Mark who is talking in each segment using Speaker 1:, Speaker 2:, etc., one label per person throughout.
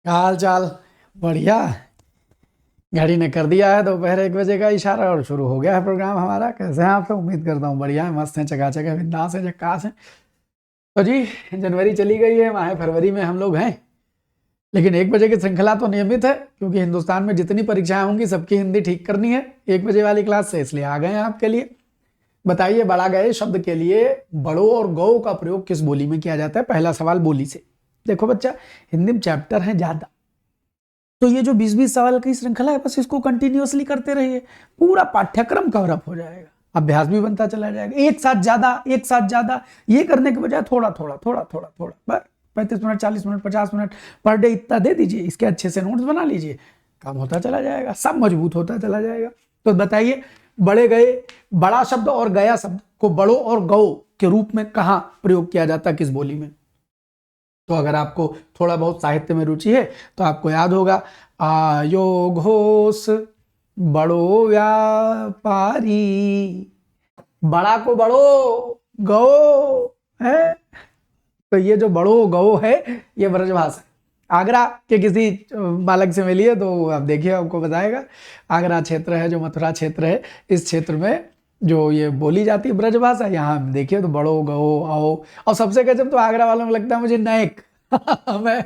Speaker 1: हाल चाल बढ़िया। घड़ी ने कर दिया है दोपहर 1 बजे का इशारा और शुरू हो गया है प्रोग्राम हमारा। कैसे हैं आप? तो उम्मीद करता हूँ बढ़िया है, मस्त हैं, चकाचक है, बिंदास है, झक्कास है। तो जी, जनवरी चली गई है, माह फरवरी में हम लोग हैं। लेकिन 1 बजे की श्रृंखला तो नियमित है, क्योंकि हिंदुस्तान में जितनी परीक्षाएं होंगी सबकी हिंदी ठीक करनी है 1 बजे वाली क्लास से, इसलिए आ गए हैं आपके लिए। बताइए, बड़ा गए शब्द के लिए बड़ों और गौ का प्रयोग किस बोली में किया जाता है? पहला सवाल बोली से। देखो बच्चा, हिंदी में चैप्टर है ज्यादा, तो ये जो 20-20 सवाल की श्रृंखला है, बस इसको कंटिन्यूअसली करते रहिए, पूरा पाठ्यक्रम कवर अप हो जाएगा, अभ्यास भी बनता चला जाएगा। एक साथ ज्यादा, एक साथ ज्यादा, ये करने के बजाय थोड़ा थोड़ा थोड़ा थोड़ा थोड़ा, बस 35 minute, 40 minute, 50 minute per day इतना दे दीजिए, इसके अच्छे से नोट्स बना लीजिए, काम होता चला जाएगा, सब मजबूत होता चला जाएगा। तो बताइए, बड़े गए, बड़ा शब्द और गया शब्द को बड़ों और गौ के रूप में कहां प्रयोग किया जाता है, किस बोली में? तो अगर आपको थोड़ा बहुत साहित्य में रुचि है तो आपको याद होगा, आयो घोष बड़ो व्यापारी, बड़ा को बड़ो गो है। तो ये जो बड़ो गो है, ये ब्रजभाषा है। आगरा के किसी बालक से मिलिए तो आप देखिए, आपको बताएगा। आगरा क्षेत्र है, जो मथुरा क्षेत्र है, इस क्षेत्र में जो ये बोली जाती है ब्रजभाषा, यहाँ देखिए तो बड़ो गो आओ। और सबसे गजब तो आगरा वालों में लगता है मुझे नैक। मैं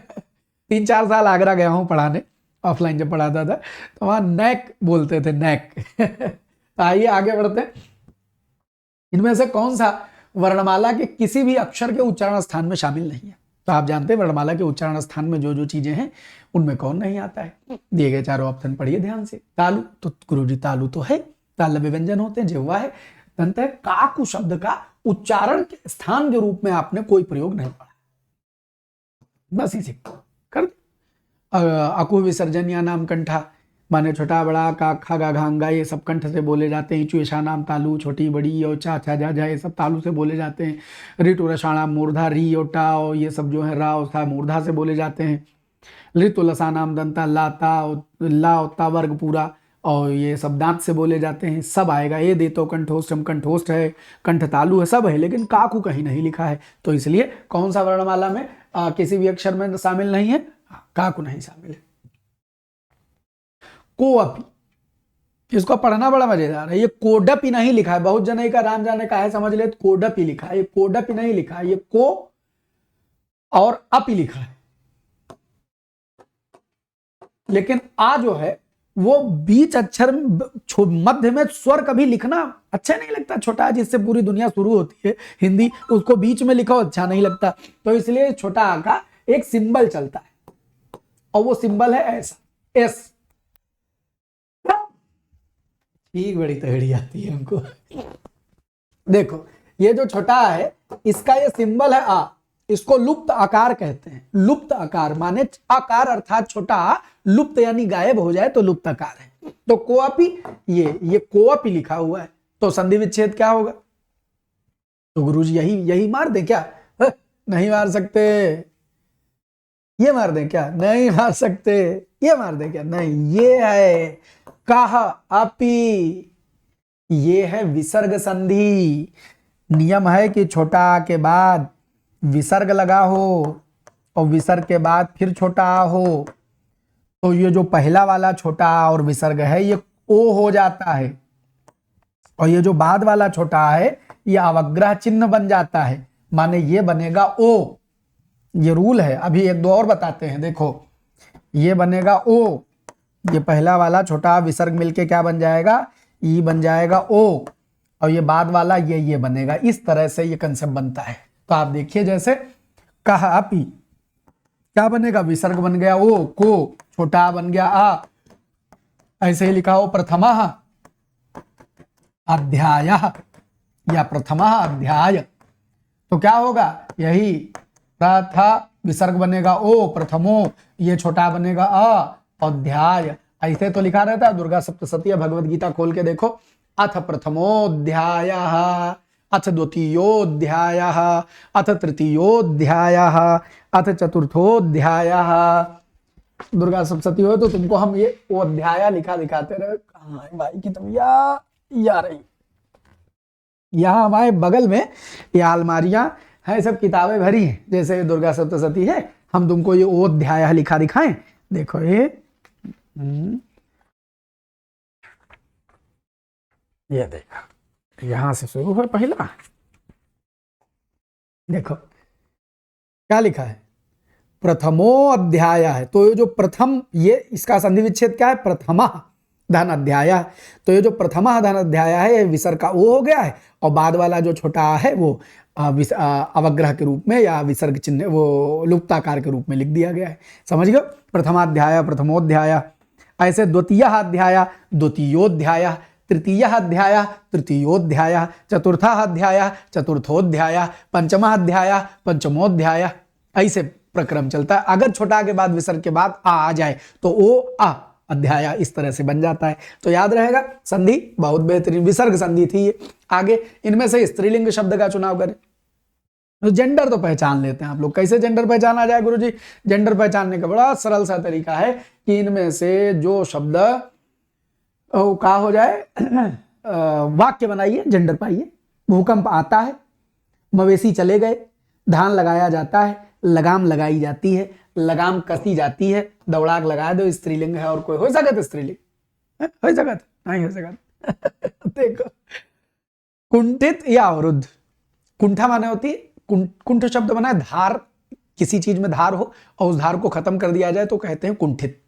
Speaker 1: 3-4 साल आगरा गया हूँ पढ़ाने, ऑफलाइन जब पढ़ाता था, तो वहाँ नैक बोलते थे, नैक। तो आइए आगे बढ़ते हैं। इनमें से कौन सा वर्णमाला के किसी भी अक्षर के उच्चारण स्थान में शामिल नहीं है? तो आप जानते हैं वर्णमाला के उच्चारण स्थान में जो जो चीजें हैं उनमें कौन नहीं आता है? दिए गए चारों ऑप्शन पढ़िए ध्यान से। तालु, तो गुरुजी तालु तो है, तालव्य व्यंजन होते हैं, जिह्वा है, दंत है। काकु शब्द का उच्चारण के स्थान के रूप में आपने कोई प्रयोग नहीं पढ़ा, बस इसे कर। अकु विसर्जन या नाम कंठा, माने छोटा बड़ा का खा गा घांगा, ये सब कंठ से बोले जाते हैं। चुएशा नाम तालु, छोटी बड़ी और चा छा जा ये सब तालु से बोले जाते हैं। ऋतु रसाणा मूर्धा, री और टा और ये सब जो है रा और सा मूर्धा से बोले जाते हैं। ऋतु लसा नाम दंता, लाता ला उत्ता वर्ग पूरा, और ये सब दांत से बोले जाते हैं, सब आएगा। ये दे तो कंठोष्टम, कंठोष्ट है, कंठ तालु है, सब है, लेकिन काकू कहीं नहीं लिखा है। तो इसलिए कौन सा वर्णमाला में किसी भी अक्षर में शामिल नहीं है? काकू नहीं शामिल है। कोअपी, इसको पढ़ना बड़ा मजेदार है। ये कोडपी नहीं लिखा है, बहुत जने का राम जाने का है, समझ ले, तो कोडपी लिखा है, ये कोडपी नहीं लिखा है, ये को और अपी लिखा है। लेकिन आ जो है वो बीच अक्षर मध्य में स्वर कभी लिखना अच्छा नहीं लगता। छोटा, जिससे पूरी दुनिया शुरू होती है हिंदी, उसको बीच में लिखो अच्छा नहीं लगता। तो इसलिए छोटा आ का एक सिंबल चलता है, और वो सिंबल है ऐसा, एस। ठीक, बड़ी तगड़ी आती है हमको। देखो, ये जो छोटा है, इसका ये सिंबल है आ, इसको लुप्त आकार कहते हैं। लुप्त आकार माने आकार अर्थात छोटा लुप्त यानी गायब हो जाए तो लुप्त आकार है। तो कोअपी, ये कोअपी लिखा हुआ है, तो संधि विच्छेद क्या होगा? तो गुरुजी यही मार दे क्या? नहीं मार सकते। ये मार दे क्या? नहीं मार सकते। ये मार दे क्या? नहीं। ये है कहा अपी, ये है विसर्ग संधि। नियम है कि छोटा आ के बाद विसर्ग लगा हो और विसर्ग के बाद फिर छोटा आ हो, तो ये जो पहला वाला छोटा आ और विसर्ग है ये ओ हो जाता है, और ये जो बाद वाला छोटा आ है ये अवग्रह चिन्ह बन जाता है, माने ये बनेगा ओ। ये रूल है। अभी एक दो और बताते हैं, देखो, ये बनेगा ओ, ये पहला वाला छोटा विसर्ग मिलके क्या बन जाएगा? ई बन जाएगा ओ, और ये बाद वाला ये बनेगा। इस तरह से ये कंसेप्ट बनता है। तो आप देखिए, जैसे कहा अपी, क्या बनेगा? विसर्ग बन गया ओ, को, छोटा बन गया आ। ऐसे ही लिखा हो प्रथमा अध्याय या प्रथमा अध्याय, तो क्या होगा? यही प्रथा, विसर्ग बनेगा ओ, प्रथमो, ये छोटा बनेगा अ, अध्याय। ऐसे तो लिखा रहता है। दुर्गा सप्तशती भगवद गीता खोल के देखो, अथ प्रथमोऽध्यायः, अथ द्वितीयोऽध्यायः, अथ तृतीयोऽध्यायः, अथ चतुर्थोऽध्यायः। दुर्गा सप्तशती हो तो तुमको हम ये वो अध्याय लिखा दिखाते रहे। कहाँ है भाई की तुम? या रही, यहाँ हमारे बगल में ये अलमारियां हैं, सब किताबें भरी हैं। जैसे दुर्गा सप्तशती है हम तुमको ये ओध्याय लिखा दिखाएं, देखो ये देखो यहां से शुरू है पहला, देखो क्या लिखा है, प्रथमो अध्याय है। तो ये जो प्रथम, ये इसका संधि विच्छेद क्या है, प्रथमा धन अध्याय। तो ये जो प्रथमा धन अध्याय है ये विसर्ग का ओ हो गया है, और बाद वाला जो छोटा है वो अवग्रह के रूप में या विसर्ग चिन्ह वो लुप्ताकार के रूप में लिख दिया गया है। समझ गए, प्रथमाध्याय, प्रथमोध्याय। ऐसे द्वितीय अध्याय, द्वितीयोध्याय, तृतीय अध्याय, तृतीयोध्याय, चतुर्था अध्याय, चतुर्थोध्याय, पंचमा अध्याय, पंचमोध्याय। ऐसे प्रक्रम चलता है। अगर छोटा के बाद विसर्ग के बाद आ जाए तो ओ आ अध्याय इस तरह से बन जाता है। तो याद रहेगा, संधि बहुत बेहतरीन विसर्ग संधि थी ये। आगे इनमें से स्त्रीलिंग शब्द का चुनाव करें। तो जेंडर तो पहचान लेते हैं आप लोग, कैसे जेंडर पहचाना जाए गुरुजी? जेंडर पहचानने का बड़ा सरल सा तरीका है कि इनमें से जो शब्द का हो जाए वाक्य बनाइए, जेंडर पाइए। भूकंप आता है, मवेशी चले गए, धान लगाया जाता है, लगाम लगाई जाती है, लगाम कसी जाती है, दौड़ाक लगा दो, स्त्रीलिंग है। और कोई हो सकता स्त्रीलिंग हो सकता नहीं हो सकता देखो, कुंठित या अवरुद्ध। कुंठा माने होती है, कुंठ शब्द बना है धार, किसी चीज में धार हो और उस धार को खत्म कर दिया जाए तो कहते हैं कुंठित।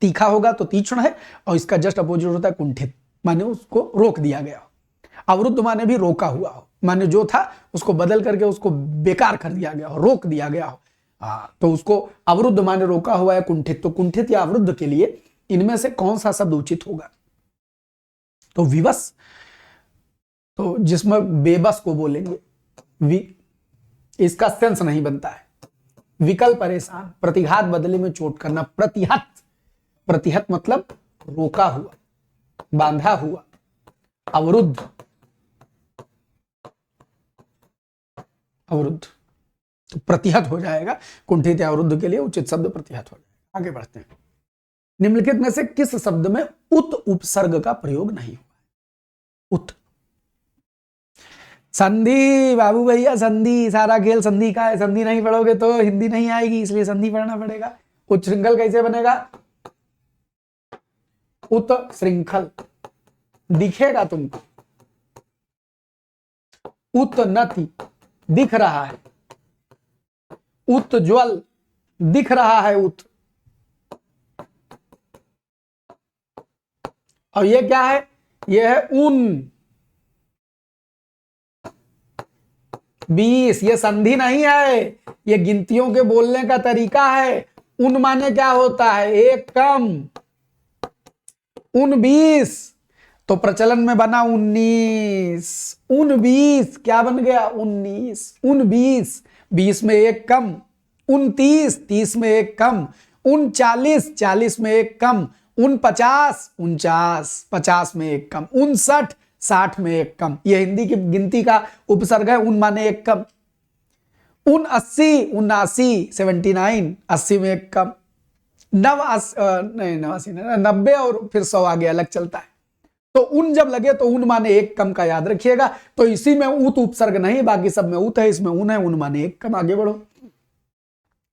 Speaker 1: तीखा होगा तो तीक्ष्ण है, और इसका जस्ट अपोजिट होता है कुंठित, माने उसको रोक दिया गया हो। अवरुद्ध माने भी रोका हुआ हो, माने जो था उसको बदल करके उसको बेकार कर दिया गया हो, रोक दिया गया हो। तो उसको अवरुद्ध माने रोका हुआ है कुंठित। तो कुंठित या अवरुद्ध के लिए इनमें से कौन सा शब्द उचित होगा? तो विवश, तो जिसमें बेबस को बोलेंगे, इसका सेंस नहीं बनता है। विकल परेशान, प्रतिघात बदले में चोट करना, प्रतिहत, प्रतिहत मतलब रोका हुआ, बांधा हुआ। अवरुद्ध, अवरुद्ध तो प्रतिहत हो जाएगा। कुंठित या अवरुद्ध के लिए उचित शब्द प्रतिहत हो जाएगा। आगे बढ़ते हैं। निम्नलिखित में से किस शब्द में उत उपसर्ग का प्रयोग नहीं हुआ? उत, संधि बाबू भैया, संधि, सारा खेल संधि का है। संधि नहीं पढ़ोगे तो हिंदी नहीं आएगी, इसलिए संधि पढ़ना पड़ेगा। उत श्रृंखल कैसे बनेगा? उत श्रृंखल दिखेगा तुमको, उन्नति दिख रहा है, उज्ज्वल दिख रहा है, और ये क्या है? ये है उन 20। ये संधि नहीं है, ये गिनतियों के बोलने का तरीका है। उन माने क्या होता है? एक कम, 19 तो प्रचलन में बना 19। 19 क्या बन गया? 19। 19 20 में एक कम, 29 30 में एक कम, 39 40 में एक कम, 49 49 50 में एक कम, 59 60 में एक कम। यह हिंदी की गिनती का उपसर्ग है। उन माने एक कम। 79 79 79 80 में एक कम। 90 और फिर 100 आगे अलग चलता है। तो उन जब लगे तो उन माने एक कम का याद रखिएगा। तो इसी में उत उपसर्ग नहीं, बाकी सब में उत है, इसमें उन है। उन माने एक कम। आगे बढ़ो।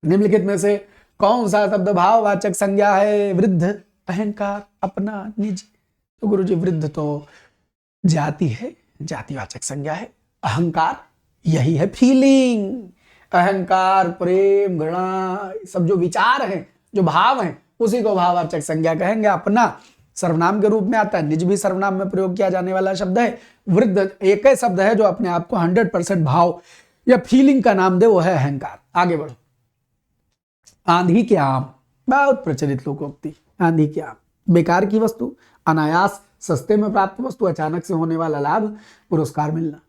Speaker 1: निम्नलिखित में से कौन सा शब्द भाववाचक संज्ञा है? वृद्ध, अहंकार, अपना, निज। तो गुरुजी वृद्ध तो जाति है, जातिवाचक संज्ञा है। अहंकार यही है फीलिंग। अहंकार, प्रेम, घृणा, सब जो विचार हैं, जो भाव हैं, उसी को भाववाचक संज्ञा कहेंगे। अपना सर्वनाम के रूप में आता है, निज भी सर्वनाम में प्रयोग किया जाने वाला शब्द है। वृद्ध एक ही शब्द है जो अपने आप को 100% भाव या फीलिंग का नाम दे, वो है अहंकार। आगे बढ़ो। आंधी के आम, बहुत प्रचलित लोकोक्ति। आंधी के आम, बेकार की वस्तु, अनायास सस्ते में प्राप्त वस्तु, अचानक से होने वाला लाभ, पुरस्कार मिलना।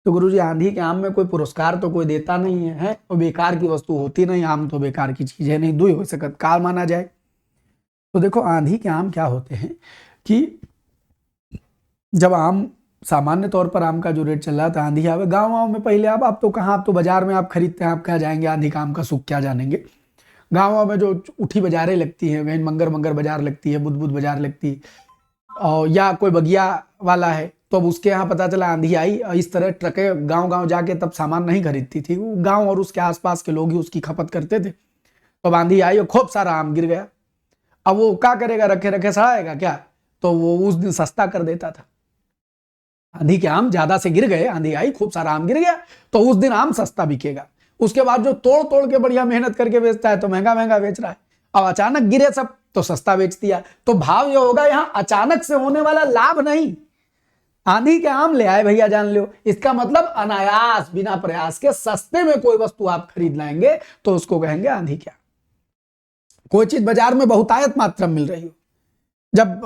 Speaker 1: तो गुरुजी आंधी के आम में कोई पुरस्कार तो कोई देता नहीं है, और बेकार की वस्तु होती नहीं। आम तो बेकार की चीज है नहीं, दुई हो सकत काल माना जाए। तो देखो आंधी के आम क्या होते हैं कि जब आम, सामान्य तौर पर आम का जो रेट चल रहा था, आंधी आवे गाँव में पहले, अब तो कहाँ, आप तो बाजार में आप खरीदते हैं, आप क्या जाएंगे आंधी का आम का सुख क्या जानेंगे। गाँव में जो उठी बाजारें लगती हैं, वहीं मंगर मंगर बाजार लगती है, बुध बुध बाजार लगती है, और या कोई बगिया वाला है, तो अब उसके यहाँ पता चला आंधी आई, और इस तरह ट्रकें गांव गांव जाके तब सामान नहीं खरीदती थी। गांव और उसके आसपास के लोग ही उसकी खपत करते थे। तो आंधी आई और खूब सारा आम गिर गया। अब वो क्या करेगा, रखे रखे सड़ाएगा क्या? तो वो उस दिन सस्ता कर देता था। आंधी के आम ज्यादा से गिर गए, आंधी आई खूब सारा आम गिर गया, तो उस दिन आम सस्ता बिकेगा। उसके बाद जो तोड़ तोड़ के बढ़िया मेहनत करके बेचता है तो महंगा महंगा बेच रहा है। अब अचानक गिरे सब तो सस्ता बेच दिया। तो भाव ये होगा यहां अचानक से होने वाला लाभ नहीं, आंधी के आम ले आए भैया जान लो, इसका मतलब अनायास बिना प्रयास के सस्ते में कोई वस्तु आप खरीद लाएंगे तो उसको कहेंगे आंधी के आम। कोई चीज बाजार में बहुतायत मात्रा में मिल रही हो, जब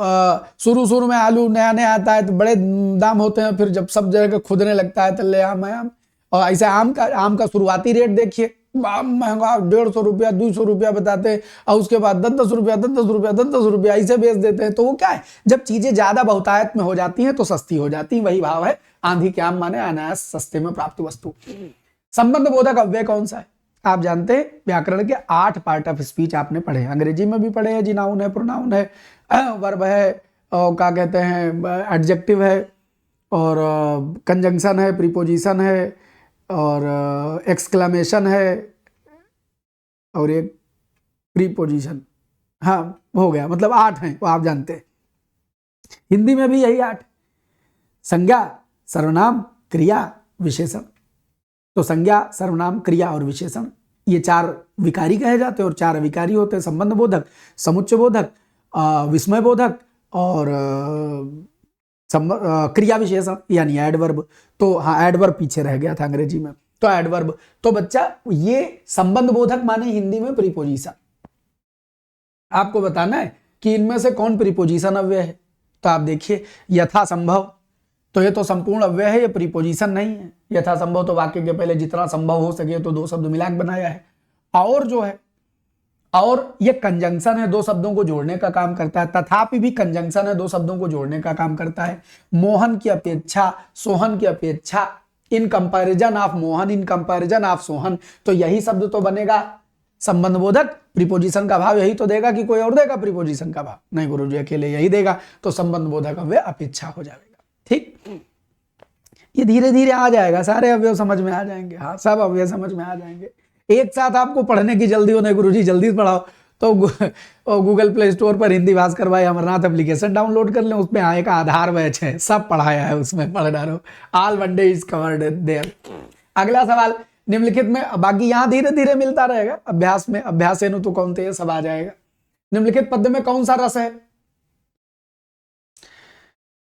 Speaker 1: शुरू शुरू में आलू नया नया आता है तो बड़े दाम होते हैं, फिर जब सब जगह खुदने लगता है तो ले आम है आम। और ऐसे आम का शुरुआती रेट देखिए, महंगा 150 रुपया 200 रुपया बताते हैं, और उसके बाद 10-10 रुपया 10-10 रुपया 10-10 रुपया ऐसे बेच देते हैं। तो वो क्या है, जब चीजें ज्यादा बहुतायत में हो जाती हैं तो सस्ती हो जाती हैं। वही भाव है आंधी के आम माने अनायास सस्ते में प्राप्त वस्तु। संबंध बोधक अव्यय कौन सा है? आप जानते हैं व्याकरण के 8 पार्ट ऑफ स्पीच आपने पढ़े हैं, अंग्रेजी में भी पढ़े हैं जी। नाउन है, प्रोनाउन है, वर्ब है, और क्या कहते हैं एडजेक्टिव है, और कंजंक्शन है, प्रीपोजिशन है, और एक्सक्लेमेशन है, और एक प्रीपोजिशन। हाँ हो गया, मतलब 8 हैं वो आप जानते हैं। हिंदी में भी यही 8, संज्ञा सर्वनाम क्रिया विशेषण। तो संज्ञा सर्वनाम क्रिया और विशेषण ये 4 विकारी कहे जाते हैं और 4 अविकारी होते हैं, संबंध बोधक, समुच्चय बोधक, विस्मय बोधक और क्रिया विशेषण यानी एडवर्ब। तो हाँ एडवर्ब पीछे रह गया था अंग्रेजी में, तो एडवर्ब। तो बच्चा ये संबंध बोधक माने हिंदी में प्रीपोजिशन। आपको बताना है कि इनमें से कौन प्रीपोजिशन अव्यय है। तो आप देखिए यथासंभव, तो ये तो संपूर्ण अव्यय है, ये प्रीपोजिशन नहीं है। यथासंभव तो वाक्य के पहले जितना संभव हो सके तो 2 शब्द मिलाकर बनाया है। और जो है, और ये कंजंक्शन है, 2 शब्दों को जोड़ने का काम करता है। तथापि भी कंजंक्शन है, 2 शब्दों को जोड़ने का काम करता है। मोहन की अपेक्षा, सोहन की अपेक्षा, in comparison of Mohan, in comparison of Sohan, तो यही शब्द तो बनेगा संबंध बोधक। प्रीपोजिशन का भाव यही तो देगा कि कोई और देगा प्रीपोजिशन का भाव? नहीं गुरुजी अकेले यही देगा, तो संबंध बोधक अव्यय अपेक्षा हो जाएगा। ठीक, ये धीरे धीरे आ जाएगा, सारे अवयव समझ में आ जाएंगे। हाँ सब अवयव समझ में आ जाएंगे। एक साथ आपको पढ़ने की जल्दी हो, नहीं गुरुजी जल्दी पढ़ाओ तो गूगल प्ले स्टोर पर हिंदी भास्कर भाई अमरनाथ एप्लीकेशन डाउनलोड कर लें, उसमें एक आधार बैच है, सब पढ़ाया है उसमें, पढ़ डालो। All one day is covered there. अगला सवाल निम्नलिखित में, बाकी यहाँ धीरे धीरे मिलता रहेगा अभ्यास में, अभ्यास हेतु तो कौन थे सब आ जाएगा। निम्नलिखित पद्य में कौन सा रस है?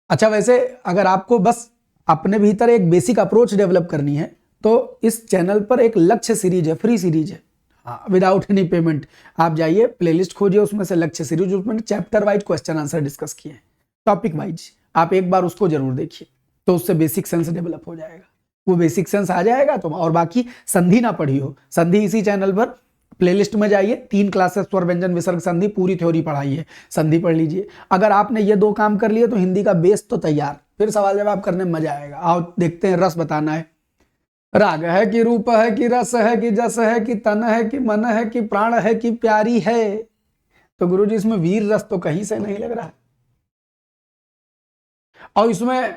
Speaker 1: अच्छा वैसे अगर आपको बस अपने भीतर एक बेसिक अप्रोच डेवलप करनी है तो इस चैनल पर एक लक्ष्य सीरीज है, फ्री सीरीज है, हाँ विदाउट एनी पेमेंट। आप जाइए प्लेलिस्ट खोजिए, उसमें से लक्ष्य सीरीज, उसमें chapter wise question answer discuss किए हैं, टॉपिक वाइज। आप एक बार उसको जरूर देखिए, तो उससे बेसिक सेंस डेवलप हो जाएगा। वो बेसिक सेंस आ जाएगा तो, और बाकी संधि ना पढ़ी हो, संधि इसी चैनल पर प्लेलिस्ट में जाइए, 3 क्लासेस स्वर व्यंजन विसर्ग संधि पूरी थ्योरी पढ़ाई है, संधि पढ़ लीजिए। अगर आपने ये 2 काम कर लिए तो हिंदी का बेस तो तैयार, फिर सवाल जवाब करने में मजा आएगा। आओ देखते हैं, रस बताना है। राग है कि रूप है कि रस है कि जस है कि तन है कि मन है कि प्राण है कि प्यारी है। तो गुरुजी इसमें वीर रस तो कहीं से नहीं लग रहा है, और इसमें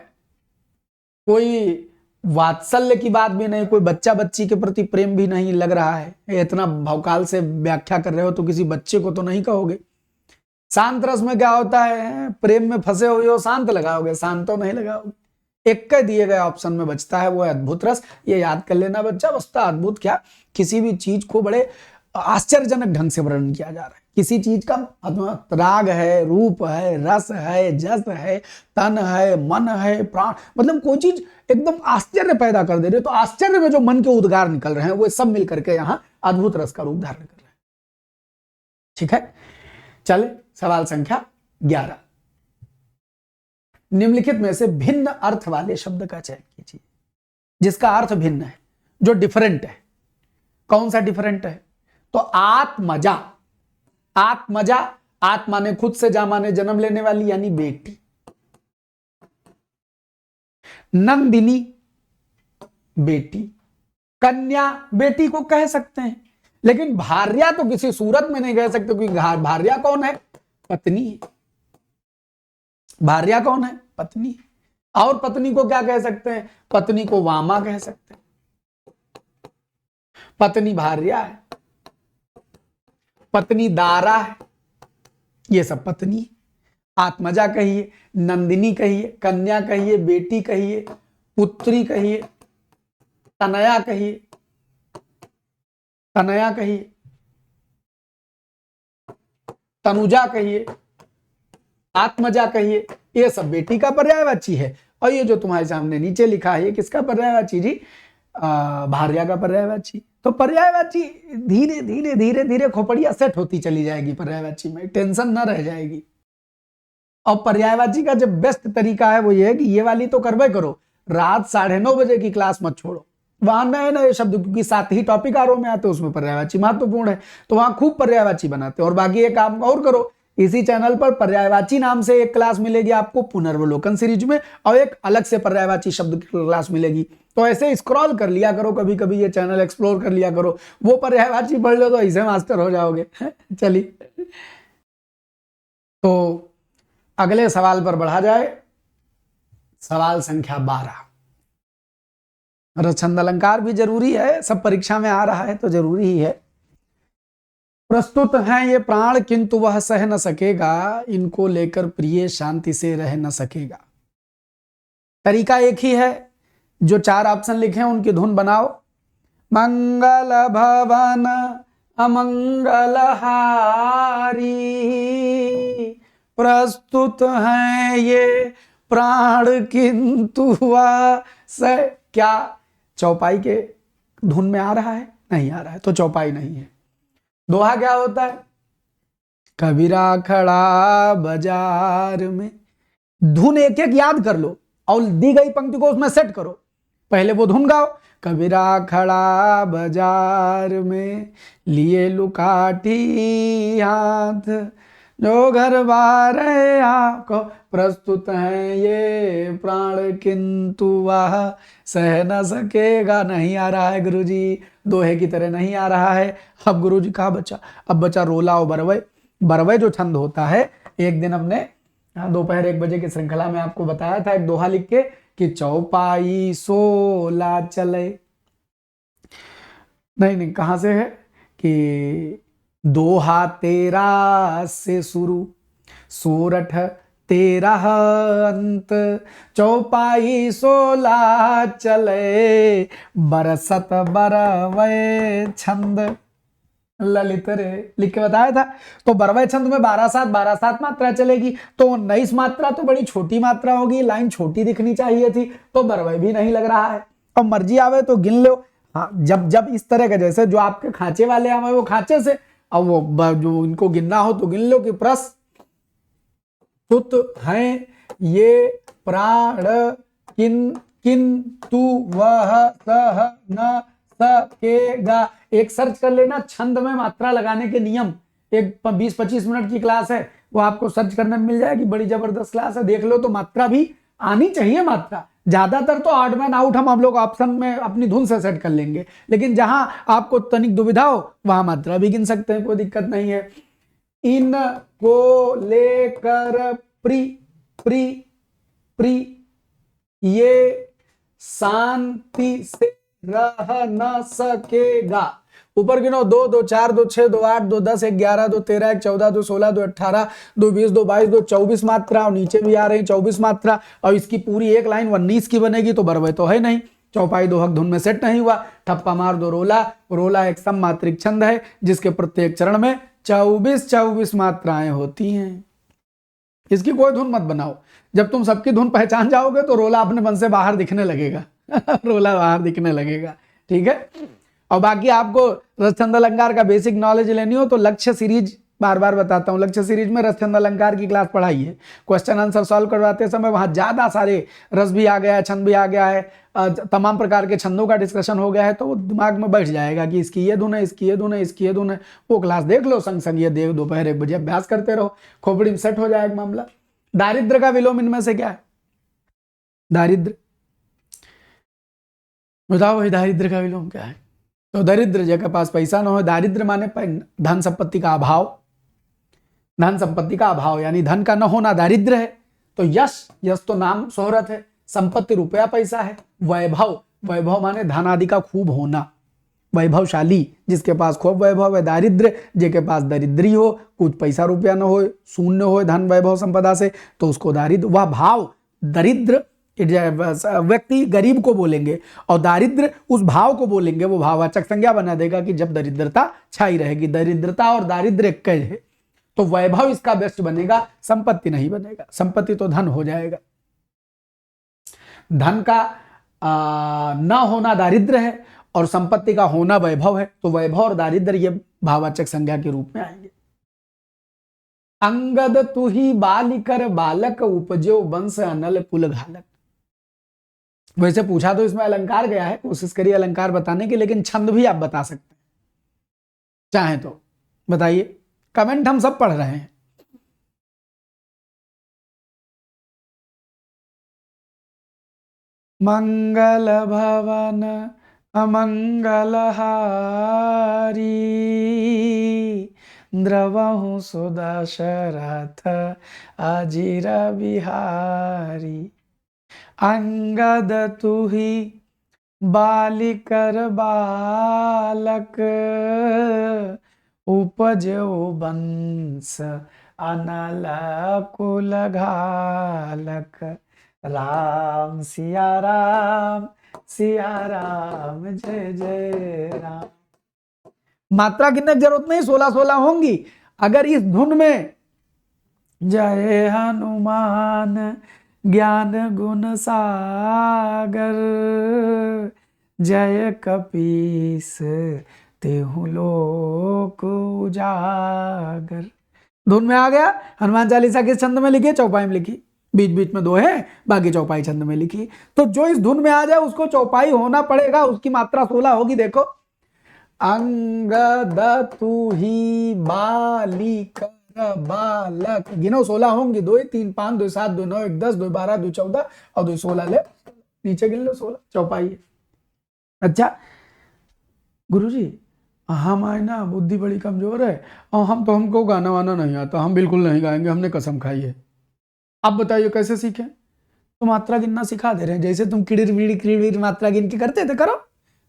Speaker 1: कोई वात्सल्य की बात भी नहीं, कोई बच्चा बच्ची के प्रति प्रेम भी नहीं लग रहा है। इतना भवकाल से व्याख्या कर रहे हो तो किसी बच्चे को तो नहीं कहोगे। शांत रस में क्या होता है, प्रेम में फंसे हुए हो शांत लगाओगे, शांत तो नहीं लगाओगे। एक के दिए गए ऑप्शन में बचता है वो है अद्भुत रस। ये याद कर लेना बच्चा, बचता अद्भुत क्या, किसी भी चीज को बड़े आश्चर्यजनक ढंग से वर्णन किया जा रहा है। किसी चीज का राग है, रूप है, रस है, जस है, तन है, मन है, प्राण, मतलब कोई चीज एकदम आश्चर्य पैदा कर दे रहे, तो आश्चर्य में जो मन के उद्गार निकल रहे हैं वो सब मिलकर के यहाँ अद्भुत रस का रूप धारण कर रहे हैं। ठीक है, चले सवाल संख्या 11। निम्नलिखित में से भिन्न अर्थ वाले शब्द का चयन कीजिए, जिसका अर्थ भिन्न है, जो डिफरेंट है। कौन सा डिफरेंट है? तो आत्मजा, आत्मजा, आत्मा ने खुद से, जा माने जन्म लेने वाली यानी बेटी। नंदिनी बेटी, कन्या बेटी को कह सकते हैं, लेकिन भार्या तो किसी सूरत में नहीं कह सकते, क्योंकि भार्या कौन है? पत्नी है। भार्या कौन है? पत्नी। और पत्नी को क्या कह सकते हैं? पत्नी को वामा कह सकते हैं, पत्नी भार्या है। पत्नी दारा है, ये सब पत्नी। आत्मजा कहिए, नंदिनी कहिए, कन्या कहिए, बेटी कहिए, पुत्री कहिए, तनया कहिए, तनया कहिए, तनुजा कहिए, आत्मजा कहिए, ये सब बेटी का पर्यायवाची है। और ये जो तुम्हारे सामने नीचे लिखा है ये किसका पर्यायवाची जी? भार्या का पर्यायवाची। तो पर्यायवाची धीरे धीरे धीरे धीरे खोपड़िया सेट होती चली जाएगी, पर्यायवाची में टेंशन न रह जाएगी। और पर्यायवाची का जो बेस्ट तरीका है वो ये है कि ये वाली तो करवे करो, रात 9:30 बजे की क्लास मत छोड़ो। वहां नए नए शब्द, क्योंकि 7 ही टॉपिक आर में आते हैं, उसमें पर्यायवाची महत्वपूर्ण है, तो वहां खूब पर्यायवाची बनाते हैं। और बाकी एक काम और करो, इसी चैनल पर पर्यायवाची नाम से एक क्लास मिलेगी आपको पुनर्वलोकन सीरीज में, और एक अलग से पर्यायवाची शब्द की क्लास मिलेगी। तो ऐसे स्क्रॉल कर लिया करो, कभी कभी ये चैनल एक्सप्लोर कर लिया करो, वो पर्यायवाची पढ़ लो तो ऐसे मास्टर हो जाओगे। चलिए, तो अगले सवाल पर बढ़ा जाए। सवाल संख्या 12। रसछंद अलंकार भी जरूरी है, सब परीक्षा में आ रहा है तो जरूरी ही है। प्रस्तुत हैं ये प्राण किंतु वह सह न सकेगा, इनको लेकर प्रिय शांति से रह न सकेगा। तरीका एक ही है, जो 4 ऑप्शन लिखे हैं उनकी धुन बनाओ। मंगल भवन अमंगल हारी, प्रस्तुत हैं ये प्राण किंतु वह सह। क्या चौपाई के धुन में आ रहा है? नहीं आ रहा है, तो चौपाई नहीं है। दोहा क्या होता है? कबीरा खड़ा बाजार में। धुन एक एक याद कर लो और दी गई पंक्ति को उसमें सेट करो, पहले वो धुन गाओ। कबीरा खड़ा बाजार में, लिए लुकाठी हाथ, जो घर बार आपको, प्रस्तुत हैं ये प्राण किंतु वह सह न सकेगा। नहीं आ रहा है गुरुजी, दोहे की तरह नहीं आ रहा है। अब गुरुजी कहा बच्चा, अब बच्चा रोला और बरवै। बरवै जो छंद होता है, एक दिन हमने दोपहर 1 बजे की श्रृंखला में आपको बताया था एक दोहा लिख के कि चौपाई सोला चले। नहीं, कहां से है कि दोहा 13 से शुरू, सोरठ 13 अंत, चौपाई 16 चले, बरसत बरवै छंद ललित रे, लिख के बताया था। तो बरवै छंद में 12/7 मात्रा चलेगी, तो 19 मात्रा तो बड़ी छोटी मात्रा होगी, लाइन छोटी दिखनी चाहिए थी, तो बरवै भी नहीं लग रहा है। और मर्जी आवे तो गिन लो। हाँ, जब इस तरह के, जैसे जो आपके खांचे वाले आवे वो खांचे से, अब वो जो इनको गिनना हो तो गिन लो कि प्रस्तुत हैं ये प्राण किंतु वह सह न सकेगा। एक सर्च कर लेना छंद में मात्रा लगाने के नियम, एक 20-25 मिनट की क्लास है, वो आपको सर्च करने में मिल जाएगी, बड़ी जबरदस्त क्लास है, देख लो। तो मात्रा भी आनी चाहिए, मात्रा ज्यादातर तो ऑड मैन आउट हम लोग ऑप्शन में अपनी धुन से सेट कर लेंगे, लेकिन जहां आपको तनिक दुविधा हो वहां मात्रा भी गिन सकते हैं, कोई दिक्कत नहीं है। इनको लेकर प्री ये शांति से रह न सकेगा। ऊपर गिनो, 2, 2, 4, 2, 6, 2, 8, 2, 10, 1, 11, 2, 13, 1, 14, 2, 16, 2, 18, 2, 20, 2, 22, 2, 24 मात्रा, और नीचे भी आ रही 24 मात्रा, और इसकी पूरी एक लाइन 19 की बनेगी, तो बरवै तो है नहीं, चौपाई दोहक धुन में सेट नहीं हुआ। ठप्पा मार दो रोला। रोला एक सम मात्रिक छंद है जिसके प्रत्येक चरण में 24 मात्राएं होती हैं। इसकी कोई धुन मत बनाओ, जब तुम सबकी धुन पहचान जाओगे तो रोला अपने मन से बाहर दिखने लगेगा। रोला बाहर दिखने लगेगा, ठीक है। और बाकी आपको रसछंद अलंकार का बेसिक नॉलेज लेनी हो तो लक्ष्य सीरीज, बार बार बताता हूं, लक्ष्य सीरीज में रसछंद अलंकार की क्लास पढ़ाई है। क्वेश्चन आंसर सॉल्व करवाते समय वहां ज्यादा सारे रस भी आ गया है, छंद भी आ गया है, तमाम प्रकार के छंदों का डिस्कशन हो गया है, तो वो दिमाग में बैठ जाएगा कि इसकी ये धुन है, इसकी ये धुन है, इसकी ये धुन है। वो क्लास देख लो, संग संग ये देख, दोपहर 1 बजे अभ्यास करते रहो, खोपड़ी में सेट हो जाएगा मामला। दारिद्र का विलोम इनमें से क्या है? दारिद्र बताओ भाई, दारिद्र का विलोम क्या है? तो दरिद्र जगह पास पैसा न हो। दारिद्र माने धन संपत्ति का अभाव, धन संपत्ति का अभाव यानी धन का न होना दारिद्र है। तो यश, यश तो नाम शोहरत है, संपत्ति रुपया पैसा है। वैभव, वैभव माने धन आदि का खूब होना, वैभवशाली जिसके पास खूब वैभव है, दारिद्र जिसके पास दरिद्री हो, कुछ पैसा रुपया न हो, शून्य हो धन वैभव संपदा से, तो उसको दारिद्र। वह भाव दरिद्र व्यक्ति गरीब को बोलेंगे और दारिद्र उस भाव को बोलेंगे, वो भाववाचक संज्ञा बना देगा कि जब दरिद्रता छाई रहेगी। दरिद्रता और दारिद्र एक है, तो वैभव इसका बेस्ट बनेगा, संपत्ति नहीं बनेगा। संपत्ति तो धन हो जाएगा। धन का ना होना दारिद्र है और संपत्ति का होना वैभव है, तो वैभव और दारिद्र ये भाववाचक संज्ञा के रूप में आएंगे। अंगद तू ही बालिकर बालक, उपजो वंश अनल कुल घालक। वैसे पूछा तो इसमें अलंकार गया है, कोशिश करिए अलंकार बताने की, लेकिन छंद भी आप बता सकते हैं चाहे तो बताइए, कमेंट हम सब पढ़ रहे हैं। मंगल भवन अमंगल हारी, द्रवहु सुदशरथ अजिर बिहारी। अंगद तू ही बालिकर बालक, उपजो वंश अनल कुल घालक। राम सिया राम जय जय राम। मात्रा गिनने की जरूरत नहीं, 16-16 होंगी। अगर इस धुन में जय हनुमान ज्ञान गुण सागर, जय कपीस तेहु लोक उजागर, धुन में आ गया। हनुमान चालीसा किस छंद में लिखी? चौपाई में लिखी, बीच बीच में 2 है, बाकी चौपाई छंद में लिखी। तो जो इस धुन में आ जाए उसको चौपाई होना पड़ेगा, उसकी मात्रा 16 होगी। देखो, अंगद तू ही बालिकर बालक, गिनो 16 होंगी। 2 3 5 2 7 2 9 1 10 2 12 2 14 और 2 16 ले नीचे गिन लो, 16 चौपाई है। अच्छा गुरुजी, हम आए ना, बुद्धि बड़ी कमजोर है और हमको गाना वाना नहीं आता, हम बिल्कुल नहीं गाएंगे, हमने कसम खाई है। अब बताइए कैसे सीखें? तो मात्रा गिनना सिखा दे रहे हैं, जैसे तुम किड़िर मात्रा गिन के करते थे, करो,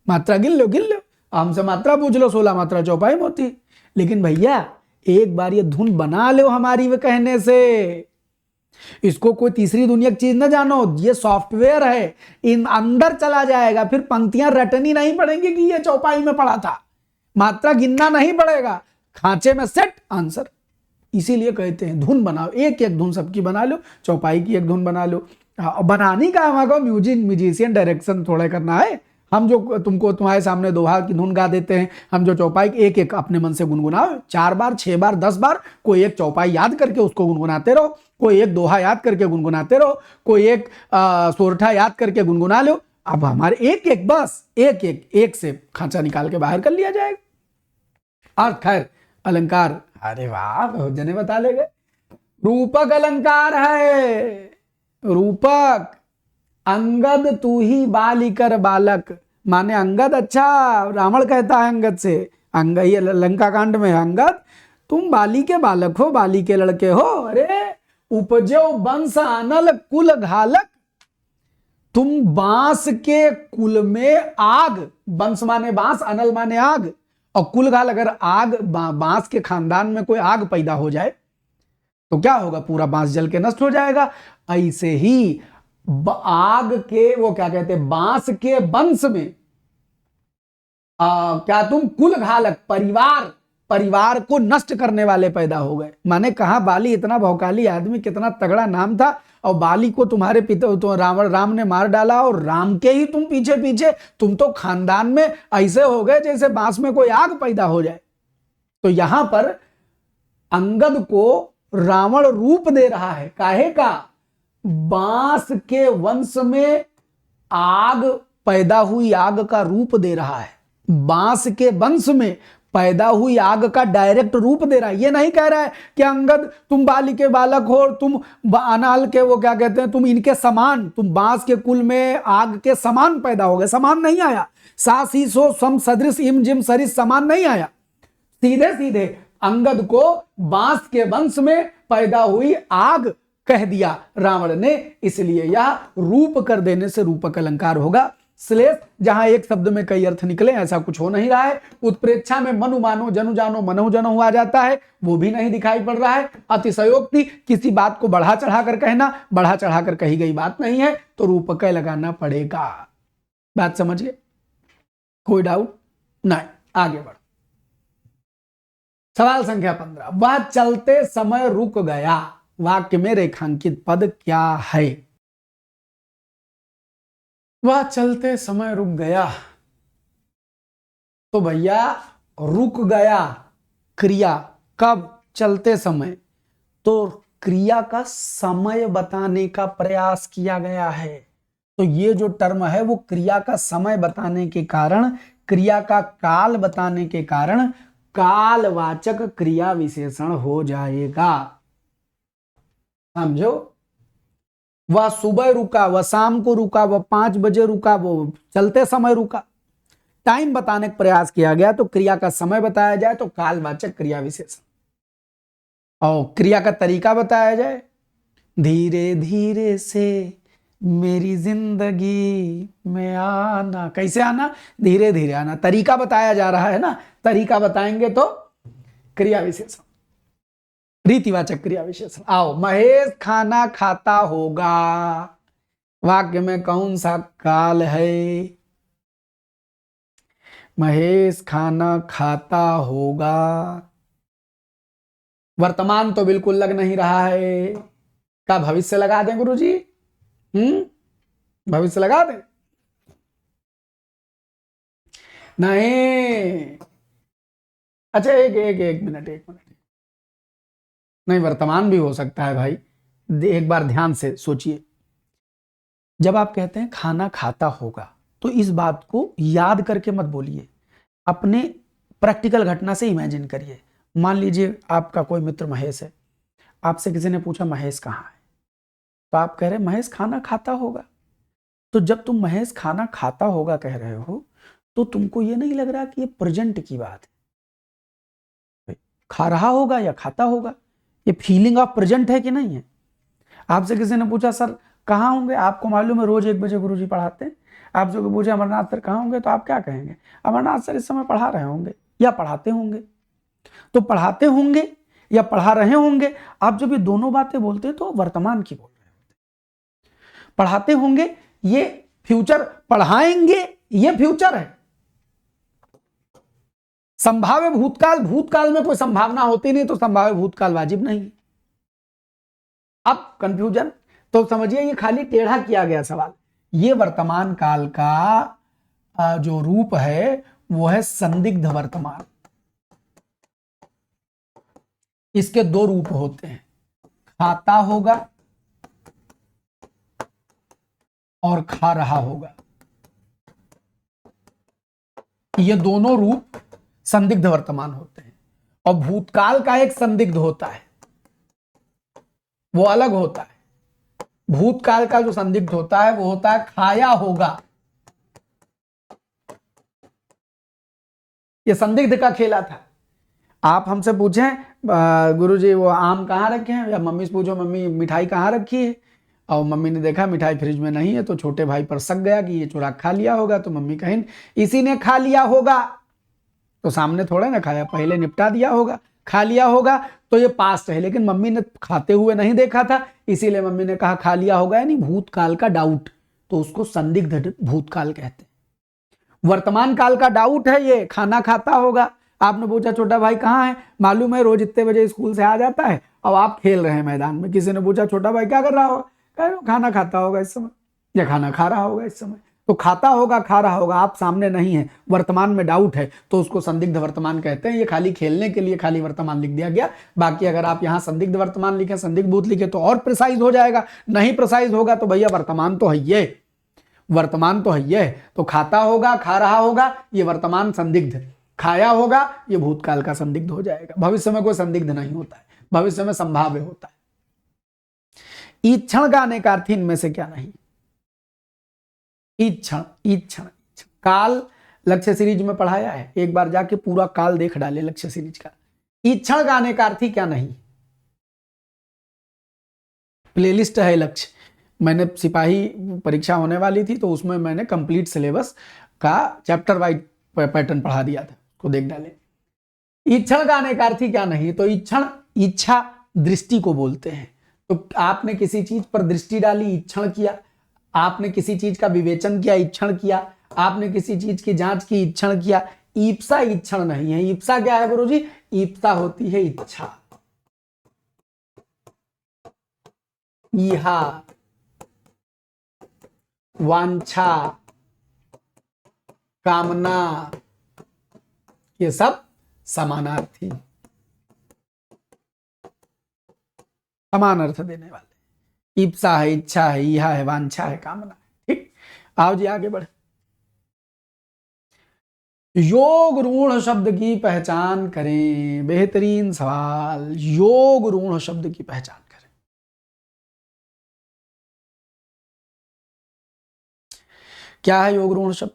Speaker 1: मात्रा गिन लो। हमसे मात्रा पूछ लो, 16 मात्रा चौपाई में होती। लेकिन भैया एक बार ये धुन बना लो हमारी वे कहने से, इसको कोई तीसरी दुनिया की चीज न जानो, ये सॉफ्टवेयर है, इन अंदर चला जाएगा, फिर पंक्तियां रटनी नहीं पड़ेंगी कि ये चौपाई में पड़ा था, मात्रा गिनना नहीं पड़ेगा, खांचे में सेट आंसर। इसीलिए कहते हैं धुन बनाओ, एक एक धुन सबकी बना लो, चौपाई की एक धुन बना लो। बनानी का हमारा म्यूजिशियन डायरेक्शन थोड़ा करना है। हम जो तुमको तुम्हारे सामने दोहा की धुन गा देते हैं, हम जो चौपाई एक एक अपने मन से गुनगुनाओ, 4 बार 6 बार 10 बार, कोई एक चौपाई याद करके उसको गुनगुनाते रहो, कोई एक दोहा याद करके गुनगुनाते रहो, कोई एक सोरठा याद करके गुनगुना लो। अब हमारे एक एक बस एक से खांचा निकाल के बाहर कर लिया जाएगा। और खैर अलंकार, अरे वाह बहुत जने बता ले गए। रूपक अलंकार है, रूपक। अंगद तू ही बालिकर बालक, माने अंगद, अच्छा रावण कहता है अंगद से, ये लंका कांड में है, अंगद तुम बाली के बालक हो, बाली के लड़के हो। अरे उपजो वंश अनल कुल घालक, तुम बांस के कुल में आग, वंश माने बांस, अनल माने आग, और कुल घाल, अगर आग बांस के खानदान में कोई आग पैदा हो जाए तो क्या होगा? पूरा बांस जल के नष्ट हो जाएगा। ऐसे ही आग के, वो क्या कहते हैं, बांस के वंश में क्या तुम कुल घालक, परिवार को नष्ट करने वाले पैदा हो गए। माने कहा बाली इतना भौकाली आदमी, कितना तगड़ा नाम था, और बाली को तुम्हारे पिता तो राम ने मार डाला, और राम के ही तुम पीछे तुम तो खानदान में ऐसे हो गए जैसे बांस में कोई आग पैदा हो जाए। तो यहां पर अंगद को रावण रूप दे रहा है, काहे का? बांस के वंश में आग पैदा हुई आग का रूप दे रहा है, बांस के वंश में पैदा हुई आग का डायरेक्ट रूप दे रहा है। ये नहीं कह रहा है कि अंगद तुम बाली के बालक हो, तुम अनाल के, वो क्या कहते हैं, तुम इनके समान, तुम बांस के कुल में आग के समान पैदा हो गए। समान नहीं आया, सा सी सो सम सदृश इम जिम सरिस समान नहीं आया, सीधे अंगद को बांस के वंश में पैदा हुई आग कह दिया रावण ने, इसलिए यह रूप कर देने से रूपक अलंकार होगा। श्लेष जहां एक शब्द में कई अर्थ निकले, ऐसा कुछ हो नहीं रहा है। उत्प्रेक्षा में मनु मानो जनु जानो मनहु जनहु आ जाता है, वो भी नहीं दिखाई पड़ रहा है। अतिशयोक्ति, किसी बात को बढ़ा चढ़ाकर कहना, बढ़ा चढ़ाकर कही गई बात नहीं है, तो रूपक लगाना पड़ेगा। बात समझिए, कोई डाउट नहीं। आगे बढ़ो। सवाल संख्या 15, वह चलते समय रुक गया, वाक्य में रेखांकित पद क्या है? वह चलते समय रुक गया, तो भैया रुक गया क्रिया कब? चलते समय। तो क्रिया का समय बताने का प्रयास किया गया है। तो ये जो टर्म है वो क्रिया का समय बताने के कारण, क्रिया का काल बताने के कारण कालवाचक क्रिया विशेषण हो जाएगा। समझो, वह सुबह रुका, वह शाम को रुका, वह 5 बजे रुका, वो चलते समय रुका। टाइम बताने का प्रयास किया गया तो क्रिया का समय बताया जाए तो कालवाचक क्रिया विशेषण, और क्रिया का तरीका बताया जाए, धीरे धीरे से मेरी जिंदगी में आना। कैसे आना? धीरे धीरे आना। तरीका बताया जा रहा है ना, तरीका बताएंगे तो क्रिया विशेषण, रीतिवाचक क्रिया विशेषण। आओ, महेश खाना खाता होगा, वाक्य में कौन सा काल है? महेश खाना खाता होगा, वर्तमान तो बिल्कुल लग नहीं रहा है। क्या भविष्य लगा दें गुरुजी? भविष्य लगा दें? नहीं। अच्छा, एक मिनट। नहीं, वर्तमान भी हो सकता है भाई। एक बार ध्यान से सोचिए, जब आप कहते हैं खाना खाता होगा तो इस बात को याद करके मत बोलिए, अपने प्रैक्टिकल घटना से इमेजिन करिए। मान लीजिए आपका कोई मित्र महेश है, आपसे किसी ने पूछा महेश कहाँ है, तो आप कह रहे महेश खाना खाता होगा। तो जब तुम महेश खाना खाता होगा कह रहे हो तो तुमको ये नहीं लग रहा कि ये प्रेजेंट की बात है, खा रहा होगा या खाता होगा, ये फीलिंग ऑफ प्रेजेंट है कि नहीं है? आपसे किसी ने पूछा सर कहाँ होंगे, आपको मालूम है रोज 1 बजे गुरुजी पढ़ाते हैं, आपसे पूछे अमरनाथ सर कहाँ होंगे, तो आप क्या कहेंगे? अमरनाथ सर इस समय पढ़ा रहे होंगे या पढ़ाते होंगे। तो पढ़ाते होंगे या पढ़ा रहे होंगे, आप जब ये दोनों बातें बोलते हैं तो वर्तमान की बोल रहे होते। पढ़ाते होंगे ये फ्यूचर, पढ़ाएंगे ये फ्यूचर है। संभाव्य भूतकाल, भूतकाल में कोई संभावना होती नहीं तो संभाव्य भूतकाल वाजिब नहीं। अब कंफ्यूजन तो समझिए, ये खाली टेढ़ा किया गया सवाल। ये वर्तमान काल का जो रूप है वो है संदिग्ध वर्तमान। इसके 2 रूप होते हैं, खाता होगा और खा रहा होगा। ये दोनों रूप संदिग्ध वर्तमान होते हैं। और भूतकाल का एक संदिग्ध होता है, वो अलग होता है। भूतकाल का जो संदिग्ध होता है वो होता है खाया होगा। ये संदिग्ध का खेला था। आप हमसे पूछें गुरुजी वो आम कहाँ रखे हैं, या मम्मी से पूछो मम्मी मिठाई कहाँ रखी है, और मम्मी ने देखा मिठाई फ्रिज में नहीं है, तो छोटे भाई पर शक गया कि ये चुरा खा लिया होगा, तो मम्मी कहें इसी ने खा लिया होगा। तो सामने थोड़ा ना खाया, पहले निपटा दिया होगा, खा लिया होगा, तो ये पास्ट है। लेकिन मम्मी ने खाते हुए नहीं देखा था, इसीलिए मम्मी ने कहा खा लिया होगा, यानी भूतकाल का डाउट, तो उसको संदिग्ध भूतकाल कहते हैं। वर्तमान काल का डाउट है ये, खाना खाता होगा। आपने पूछा छोटा भाई कहाँ है, मालूम है रोज इतने बजे स्कूल से आ जाता है, और आप खेल रहे हैं मैदान में। किसी ने पूछा छोटा भाई क्या कर रहा होगा, कह रहे खाना खाता होगा इस समय, या खाना खा रहा होगा इस समय। तो खाता होगा, खा रहा होगा, आप सामने नहीं है, वर्तमान में डाउट है, तो उसको संदिग्ध वर्तमान कहते हैं। ये खाली खेलने के लिए खाली वर्तमान लिख दिया गया। बाकी अगर आप यहाँ संदिग्ध वर्तमान लिखे, संदिग्ध भूत लिखे तो और प्रिसाइज हो जाएगा। नहीं प्रिसाइज होगा तो भैया वर्तमान तो है ये, वर्तमान तो है ये। तो खाता होगा, खा रहा होगा, ये वर्तमान संदिग्ध, खाया होगा ये भूतकाल का संदिग्ध हो जाएगा। भविष्य में कोई संदिग्ध नहीं होता है, भविष्य में संभाव्य होता है। ईक्षण का अनेकार्थी इनमें से क्या नहीं? ईक्षण, ईक्षण, काल लक्ष्य सीरीज में पढ़ाया है, एक बार जाके पूरा काल देख डाले लक्ष्य सीरीज का। ईक्षण का अनेकार्थी क्या नहीं? प्लेलिस्ट है लक्ष्य, मैंने सिपाही परीक्षा होने वाली थी तो उसमें मैंने कंप्लीट सिलेबस का चैप्टर वाइज पैटर्न पढ़ा दिया था, को देख डाले। इच्छण का अनेक अर्थी क्या नहीं, तो इच्छण इच्छा दृष्टि को बोलते हैं। तो आपने किसी चीज पर दृष्टि डाली, इच्छण किया, आपने किसी चीज का विवेचन किया, इच्छण किया, आपने किसी चीज की जांच की, इच्छण किया। ईप्सा इच्छण नहीं है। ईप्सा क्या है गुरुजी? ईप्सा होती है इच्छा, ईहा, वांछा, कामना, ये सब समानार्थी, समान अर्थ देने वाले। ईप्सा है, इच्छा है, ईहा है, वांछा है, कामना है। ठीक, आओ जी आगे बढ़े। योग ऋण शब्द की पहचान करें। बेहतरीन सवाल। योग ऋण शब्द की पहचान करें। क्या है योग ऋण शब्द?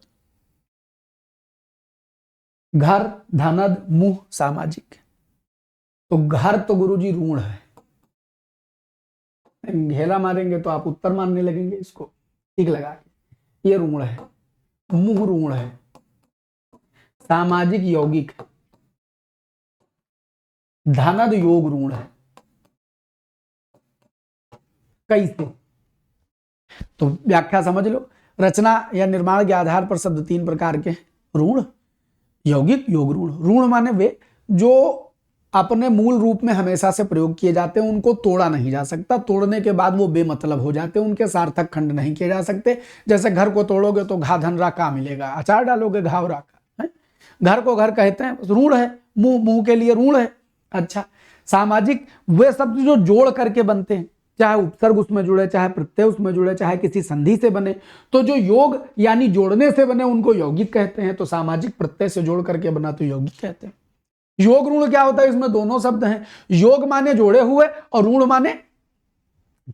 Speaker 1: घर, धनद, मुंह, सामाजिक। तो घर तो गुरुजी ऋण है, घेला मारेंगे तो आप उत्तर मानने लगेंगे इसको, ठीक लगा के, ये ऋण है। मुंह ऋण है, सामाजिक यौगिक, धनद योग ऋण है। कैसे? तो व्याख्या समझ लो। रचना या निर्माण के आधार पर शब्द तीन प्रकार के, ऋण, यौगिक, योग ऋण। ऋण माने वे जो अपने मूल रूप में हमेशा से प्रयोग किए जाते हैं, उनको तोड़ा नहीं जा सकता, तोड़ने के बाद वो बेमतलब हो जाते हैं, उनके सार्थक खंड नहीं किए जा सकते। जैसे घर को तोड़ोगे तो घा धन रा का मिलेगा, अचार डालोगे घाव रा का। घर को घर कहते हैं, ऋण है। मुंह, मुंह के लिए ऋण है। अच्छा, सामाजिक वे शब्द जो जोड़ करके बनते हैं, चाहे उपसर्ग उसमें जुड़े, चाहे प्रत्यय उसमें जुड़े, चाहे किसी संधि से बने, तो जो योग यानी जोड़ने से बने उनको यौगिक कहते हैं। तो सामाजिक प्रत्यय से जोड़ करके बना तो यौगिक कहते हैं। योग ऋण क्या होता है? इसमें दोनों शब्द हैं। योग माने जोड़े हुए और ऋण माने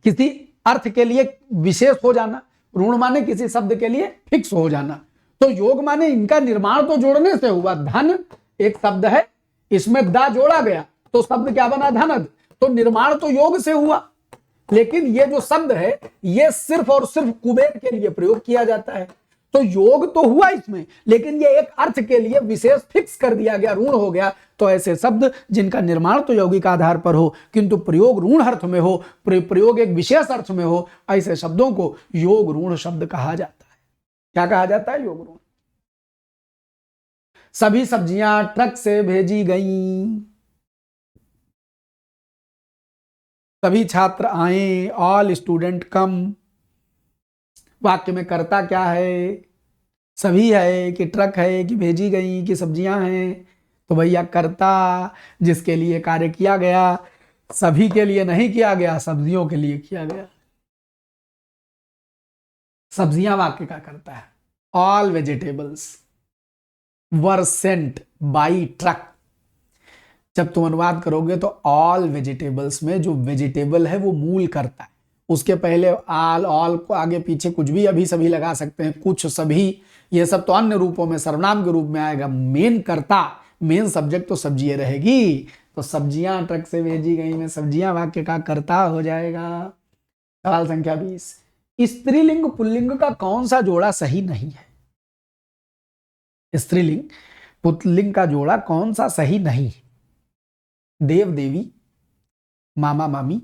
Speaker 1: किसी अर्थ के लिए विशेष हो जाना, ऋण माने किसी शब्द के लिए फिक्स हो जाना। तो योग माने इनका निर्माण तो जोड़ने से हुआ। धन एक शब्द है, इसमें दा जोड़ा गया तो शब्द क्या बना? धनद। तो निर्माण तो योग से हुआ, लेकिन ये जो शब्द है ये सिर्फ और सिर्फ कुबेर के लिए प्रयोग किया जाता है। तो योग तो हुआ इसमें, लेकिन ये एक अर्थ के लिए विशेष फिक्स कर दिया गया, ऋण हो गया। तो ऐसे शब्द जिनका निर्माण तो यौगिक आधार पर हो किंतु प्रयोग ऋण अर्थ में हो, प्रयोग एक विशेष अर्थ में हो, ऐसे शब्दों को योग ऋण शब्द कहा जाता है। क्या कहा जाता है? योग ऋण। सभी सब्जियां ट्रक से भेजी गईं, सभी छात्र आए, ऑल स्टूडेंट कम। वाक्य में कर्ता क्या है? सभी है कि ट्रक है कि भेजी गई कि सब्जियां हैं? तो भैया कर्ता जिसके लिए कार्य किया गया, सभी के लिए नहीं किया गया, सब्जियों के लिए किया गया। सब्जियां वाक्य का करता है। All vegetables were sent by truck. जब तुम अनुवाद करोगे तो ऑल वेजिटेबल्स में जो वेजिटेबल है वो मूल करता है, उसके पहले आल, ऑल को आगे पीछे कुछ भी अभी सभी लगा सकते हैं, कुछ, सभी, ये सब तो अन्य रूपों में सर्वनाम के रूप में आएगा। मेन कर्ता, मेन सब्जेक्ट तो सब्जी रहेगी। तो सब्जियां ट्रक से भेजी गई में सब्जियां वाक्य का कर्ता हो जाएगा। सवाल संख्या 20। स्त्रीलिंग पुल्लिंग का कौन सा जोड़ा सही नहीं है? स्त्रीलिंग पुल्लिंग का जोड़ा कौन सा सही नहीं? देव देवी, मामा मामी,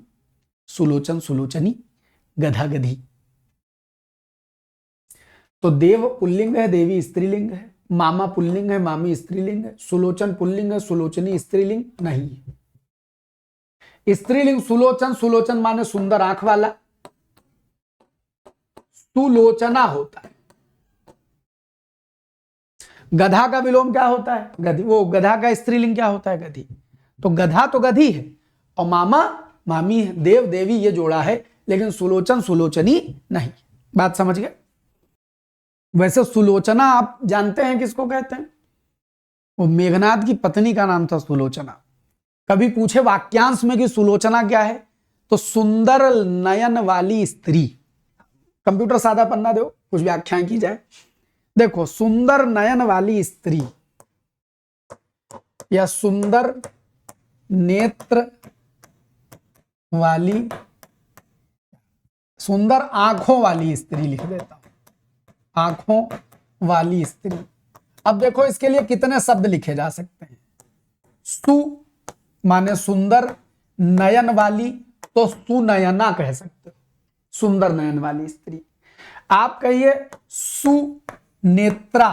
Speaker 1: सुलोचन सुलोचनी, गधा गधी। तो देव पुल्लिंग है, देवी स्त्रीलिंग है, मामा पुल्लिंग है, मामी स्त्रीलिंग है, सुलोचन पुल्लिंग है, सुलोचनी स्त्रीलिंग नहीं है। स्त्रीलिंग सुलोचन, सुलोचन माने सुंदर आंख वाला, सुलोचना होता है। गधा का विलोम क्या होता है? गधी। वो गधा का स्त्रीलिंग क्या होता है? गधी। तो गधा तो गधी है, और मामा मामी, देव देवी ये जोड़ा है, लेकिन सुलोचन सुलोचनी नहीं। बात समझ गए? वैसे सुलोचना आप जानते हैं किसको कहते हैं? वो मेघनाद की पत्नी का नाम था सुलोचना। कभी पूछे वाक्यांश में कि सुलोचना क्या है, तो सुंदर नयन वाली स्त्री। कंप्यूटर सादा पन्ना दो, कुछ व्याख्याएं की जाए। देखो, सुंदर नयन वाली स्त्री या सुंदर नेत्र वाली सुंदर आंखों वाली स्त्री लिख देता हूं, आंखों वाली स्त्री। अब देखो इसके लिए कितने शब्द लिखे जा सकते हैं। सु माने सुंदर, नयन वाली तो सुनयना कह सकते हो, सुंदर नयन वाली स्त्री। आप कहिए सुनेत्रा,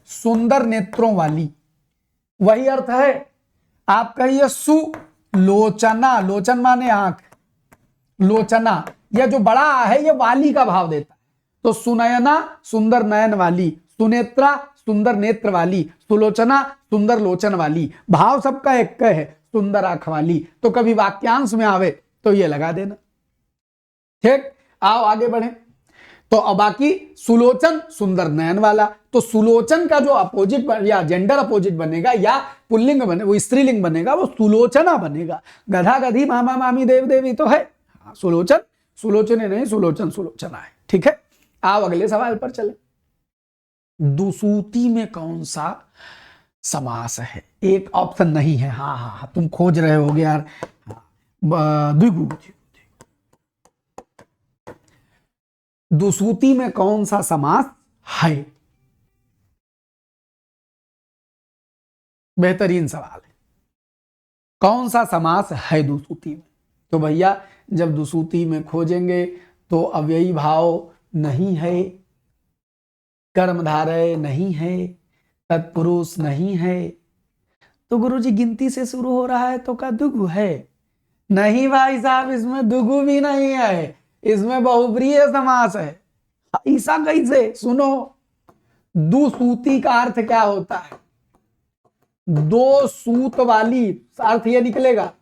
Speaker 1: सुंदर नेत्रों वाली, वही अर्थ है। आप कहिए सुलोचना, लोचन माने आंख, लोचना, यह जो बड़ा है ये वाली का भाव देता है। तो सुनयना सुंदर नयन वाली, सुनेत्रा सुंदर नेत्र वाली, सुलोचना सुंदर लोचन वाली, भाव सबका एक है, सुंदर आंख वाली। तो कभी वाक्यांश में आवे तो ये लगा देना। ठीक, आओ आगे बढ़े। तो अब बाकी सुलोचन सुंदर नयन वाला, तो सुलोचन का जो अपोजिट या जेंडर अपोजिट बनेगा या पुल्लिंग बने, वो स्त्रीलिंग बनेगा, वो सुलोचना बनेगा। गधा गधी मामा मामी देव देवी तो है, सुलोचन सुलोचने नहीं, सुलोचन सुलोचना है। ठीक है, आओ अगले सवाल पर चले। दुसूती में कौन सा समास है? एक ऑप्शन नहीं है। हाँ हाँ हाँ, तुम खोज रहे होगे यार। द्विगु, दुसूती में कौन सा समास है? बेहतरीन सवाल है, कौन सा समास है दुसूती में? तो भैया जब दुसूती में खोजेंगे तो अव्ययी भाव नहीं है, कर्मधारय नहीं है, तत्पुरुष नहीं है, तो गुरुजी गिनती से शुरू हो रहा है तो क्या दुगु है? नहीं भाई साहब, इसमें दुगु भी नहीं है, इसमें बहुब्रीहि समास है। ऐसा कैसे? सुनो, दुसूती का अर्थ क्या होता है? दो सूत वाली, अर्थ ये निकलेगा।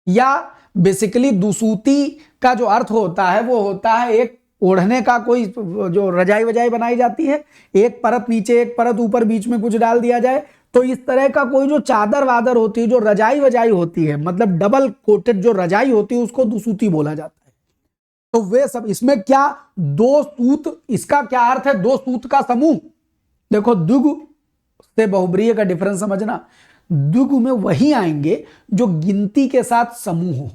Speaker 1: या बेसिकली दुसूती का जो अर्थ होता है वो होता है एक ओढ़ने का, कोई जो रजाई वजाई बनाई जाती है, एक परत नीचे एक परत ऊपर, बीच में कुछ डाल दिया जाए, तो इस तरह का कोई जो चादर वादर होती है, जो रजाई वजाई होती है, मतलब डबल कोटेड जो रजाई होती है, उसको दुसूती बोला जाता है। तो वे सब, इसमें क्या दो सूत, इसका क्या अर्थ है? दो सूत का समूह। देखो द्विगु से बहुब्रीहि का डिफरेंस समझना। द्विगु में वही आएंगे जो गिनती के साथ समूह हो,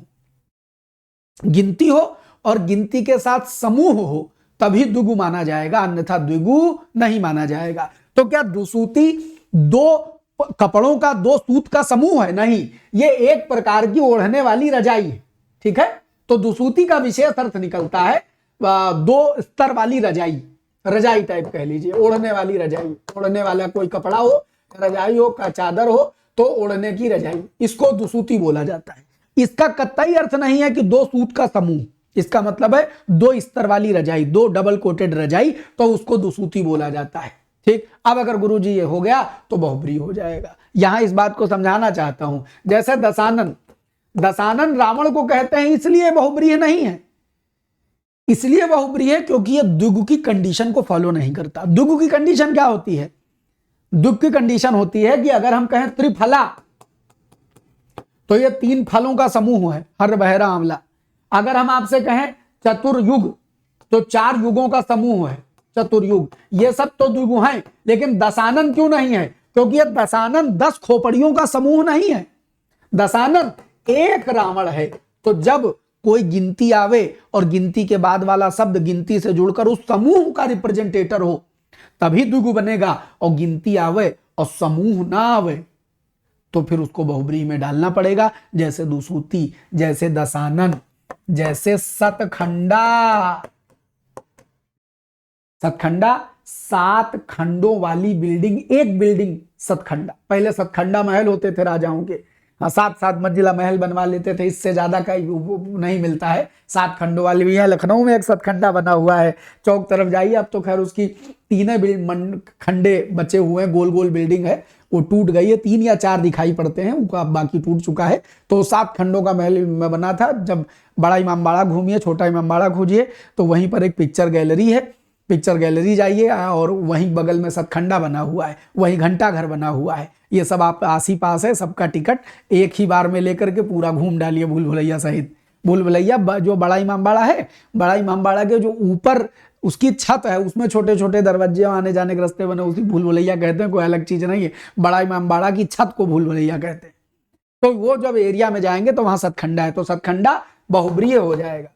Speaker 1: गिनती हो और गिनती के साथ समूह हो, तभी द्विगु माना जाएगा, अन्यथा द्विगु नहीं माना जाएगा। तो क्या दुसूती दो कपड़ों का, दो सूत का समूह है? नहीं, ये एक प्रकार की ओढ़ने वाली रजाई है। ठीक है, तो दुसूती का विशेष अर्थ निकलता है दो स्तर वाली रजाई, रजाई टाइप कह लीजिए, ओढ़ने वाली रजाई। ओढ़ने वाला कोई कपड़ा हो, रजाई हो, का चादर हो, तो ओढ़ने की रजाई, इसको दुसूती बोला जाता है। इसका कतई अर्थ नहीं है कि दो सूत का समूह, इसका मतलब है दो स्तर वाली रजाई, दो डबल कोटेड रजाई, तो उसको दुसूती बोला जाता है। ठीक, अब अगर गुरुजी ये हो गया तो बहुब्रीहि हो जाएगा। यहां इस बात को समझाना चाहता हूं, जैसे दशानन, दशानन रावण को कहते हैं, इसलिए बहुब्रीहि नहीं है। इसलिए बहुब्रीहि है क्योंकि ये द्विगु की कंडीशन को फॉलो नहीं करता। द्विगु की कंडीशन क्या होती है? द्विगु की कंडीशन होती है कि अगर हम कहें त्रिफला, तो ये तीन फलों का समूह है, हर बहरा आंवला। अगर हम आपसे कहें चतुर्युग, तो चार युगों का समूह है चतुर्युग। ये सब तो द्विगु हैं, लेकिन दशानन क्यों नहीं है? क्योंकि ये दशानन 10 खोपड़ियों का समूह नहीं है, दशानन एक रावण है। तो जब कोई गिनती आवे और गिनती के बाद वाला शब्द गिनती से जुड़कर उस समूह का रिप्रेजेंटेटर हो, तभी द्विगु बनेगा। और गिनती आवे और समूह ना आवे तो फिर उसको बहुब्रीहि में डालना पड़ेगा, जैसे दुसूती, जैसे दशानन, जैसे सतखंडा। सतखंडा 7 खंडों वाली बिल्डिंग, एक बिल्डिंग सतखंडा। पहले सतखंडा महल होते थे राजाओं के, 7-7 मंजिला महल बनवा लेते थे, इससे ज्यादा का नहीं मिलता है। 7 खंडों वाली भी है, लखनऊ में एक सतखंडा बना हुआ है, चौक तरफ जाइए, अब तो खैर उसकी 3 खंडे बचे हुए हैं, गोल गोल बिल्डिंग है, वो टूट गई है, 3 या 4 दिखाई पड़ते हैं, उनका बाकी टूट चुका है। तो 7 खंडों का महल में बना था। जब बड़ा इमामबाड़ा घूमिए, छोटा इमामबाड़ा खोजिए, तो वहीं पर एक पिक्चर गैलरी है, पिक्चर गैलरी जाइए और वहीं बगल में सतखंडा बना हुआ है, वहीं घंटा घर बना हुआ है। ये सब आप आस ही पास है, सबका टिकट एक ही बार में लेकर के पूरा घूम डालिए, भूल भुलैया सहित। भूल भुलैया जो बड़ा इमामबाड़ा है, बड़ा इमामबाड़ा के जो ऊपर उसकी छत है, उसमें छोटे छोटे दरवाजे, आने जाने के रास्ते बने, उसी भूल भुलैया कहते हैं, कोई अलग चीज नहीं है। बड़ा इमामबाड़ा की छत को भूल भुलैया कहते हैं। तो वो जब एरिया में जाएंगे तो वहां सतखंडा है, तो सतखंडा बहुब्रीहि हो जाएगा।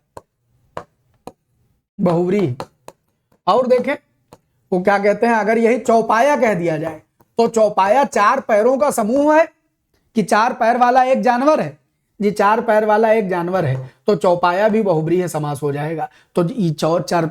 Speaker 1: बहुव्रीहि। और देखें वो क्या कहते हैं, अगर यही चौपाया कह दिया जाए तो चौपाया 4 पैरों का समूह है कि 4 पैर वाला एक जानवर है जी, 4 पैर वाला एक जानवर है, तो चौपाया भी बहुव्रीहि समास हो जाएगा। तो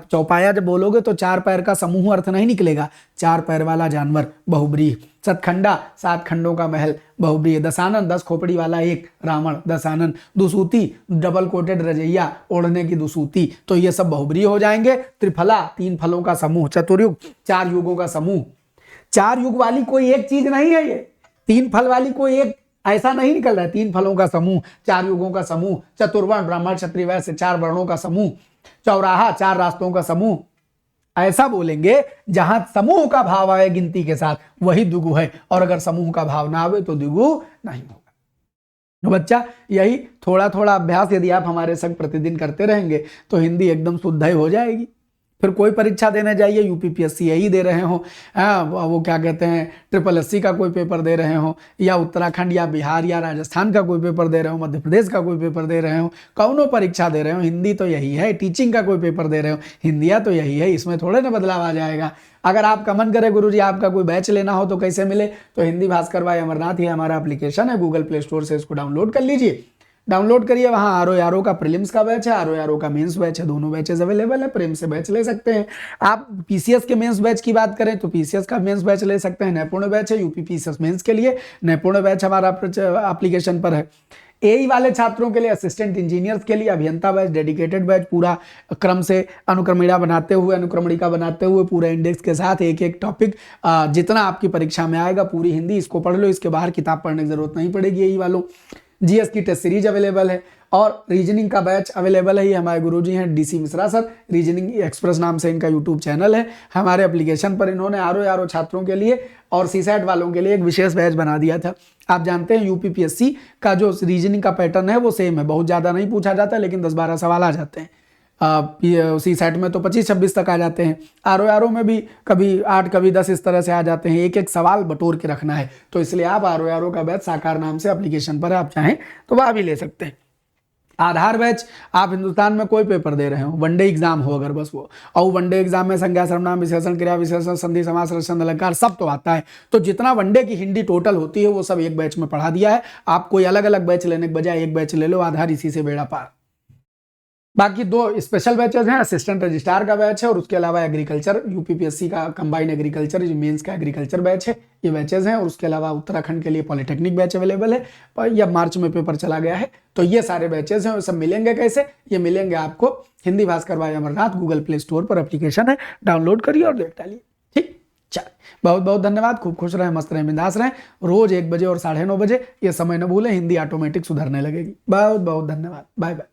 Speaker 1: चौपाया जब बोलोगे तो 4 पैर का समूह अर्थ नहीं निकलेगा, 4 पैर वाला जानवर बहुव्रीहि। सतखंडा 7 खंडों का महल बहुव्रीहि। दशानन 10 खोपड़ी वाला एक रावण दशानन। दुसूती डबल कोटेड रजैया ओढ़ने की दुसूती, तो ये सब बहुव्रीहि हो जाएंगे। त्रिफला 3 फलों का समूह। चतुर्युग 4 युगों का समूह। 4 युग वाली कोई एक चीज नहीं है ये, 3 फल वाली कोई एक ऐसा नहीं निकल रहा है, 3 फलों का समूह, 4 युगों का समूह। चतुर्वर्ण ब्राह्मण क्षत्रिय वैश्य 4 वर्णों का समूह। चौराहा 4 रास्तों का समूह। ऐसा बोलेंगे जहां समूह का भाव आए गिनती के साथ वही द्विगु है, और अगर समूह का भाव ना आवे तो द्विगु नहीं होगा। तो बच्चा यही थोड़ा थोड़ा अभ्यास यदि आप हमारे संग प्रतिदिन करते रहेंगे तो हिंदी एकदम शुद्ध हो जाएगी। फिर कोई परीक्षा देने जाइए, यूपीपीएससी यही दे रहे हो, वो क्या कहते हैं SSS का कोई पेपर दे रहे हो, या उत्तराखंड या बिहार या राजस्थान का कोई पेपर दे रहे हो, मध्य प्रदेश का कोई पेपर दे रहे हो, कौनो परीक्षा दे रहे हो, हिंदी तो यही है। टीचिंग का कोई पेपर दे रहे हो, हिंदिया तो यही है, इसमें थोड़े ना बदलाव आ जाएगा। अगर आपका मन करे गुरुजी आपका कोई बैच लेना हो तो कैसे मिले, तो हिंदी भास्कर भाई अमरनाथ ही हमारा एप्लीकेशन है, गूगल प्ले स्टोर से इसको डाउनलोड कर लीजिए। डाउनलोड करिए, वहाँ आरो का प्रीलिम्स का बैच है, आरो का मेंस बैच है, दोनों बैचेस अवेलेबल है। प्रेम से बैच ले सकते हैं आप। पीसीएस के मेंस बैच की बात करें तो पीसीएस का मेंस बैच ले सकते हैं। नैपुण्य बैच है यूपीपीसीएस मेंस के लिए, नैपुण्य बैच हमारा एप्लीकेशन पर है। एई वाले छात्रों के लिए, असिस्टेंट इंजीनियर्स के लिए अभियंता बैच, डेडिकेटेड बैच, पूरा क्रम से अनुक्रमणिका बनाते हुए पूरा इंडेक्स के साथ एक एक टॉपिक जितना आपकी परीक्षा में आएगा पूरी हिंदी, इसको पढ़ लो, इसके बाहर किताब पढ़ने की जरूरत नहीं पड़ेगी। एई वालों जीएस की टेस्ट सीरीज अवेलेबल है, और रीजनिंग का बैच अवेलेबल है। ये हमारे गुरुजी हैं DC Mishra sir, reasoning express नाम से इनका यूट्यूब चैनल है। हमारे एप्लीकेशन पर इन्होंने आरो छात्रों के लिए और सीसैट वालों के लिए एक विशेष बैच बना दिया था। आप जानते हैं यूपीपीएससी का जो रीजनिंग का पैटर्न है वो सेम है, बहुत ज़्यादा नहीं पूछा जाता, लेकिन 10-12 सवाल आ जाते हैं। सीसैट में तो 25-26 तक आ जाते हैं, आरो में भी कभी 8 कभी 10 इस तरह से आ जाते हैं। एक एक सवाल बटोर के रखना है, तो इसलिए आप आरो का बैच साकार नाम से एप्लीकेशन पर आप चाहें तो वह भी ले सकते हैं। आधार बैच, आप हिंदुस्तान में कोई पेपर दे रहे हो, वनडे एग्जाम हो अगर बस वो, और वनडे एग्जाम में संज्ञा सर्वनाम विशेषण क्रिया विशेषण संधि समास रचना अलंकार सब तो आता है, तो जितना वनडे की हिंदी टोटल होती है वो सब एक बैच में पढ़ा दिया है। आप कोई अलग अलग बैच लेने के बजाय एक बैच ले लो, आधार इसी से बेड़ा पार। बाकी 2 स्पेशल बैचेस हैं, असिस्टेंट रजिस्ट्रार का बैच है, और उसके अलावा एग्रीकल्चर यूपीपीएससी का कंबाइन एग्रीकल्चर जो मेंस का एग्रीकल्चर बैच है, ये बैचेस हैं। और उसके अलावा उत्तराखंड के लिए पॉलिटेक्निक बैच अवेलेबल है, पर यह मार्च में पेपर चला गया है। तो ये सारे बैचेस हैं, सब मिलेंगे कैसे, ये मिलेंगे आपको हिंदी भास्कर भाई अमरनाथ गूगल प्ले स्टोर पर एप्लीकेशन है, डाउनलोड करिए और देख डालिए। ठीक, चल बहुत बहुत धन्यवाद, खूब खुश रहें, मस्त रहें, बिंदास रहें। रोज 1 बजे और 9:30 बजे ये समय न भूलें, हिंदी ऑटोमेटिक सुधरने लगेगी। बहुत बहुत धन्यवाद, बाय बाय।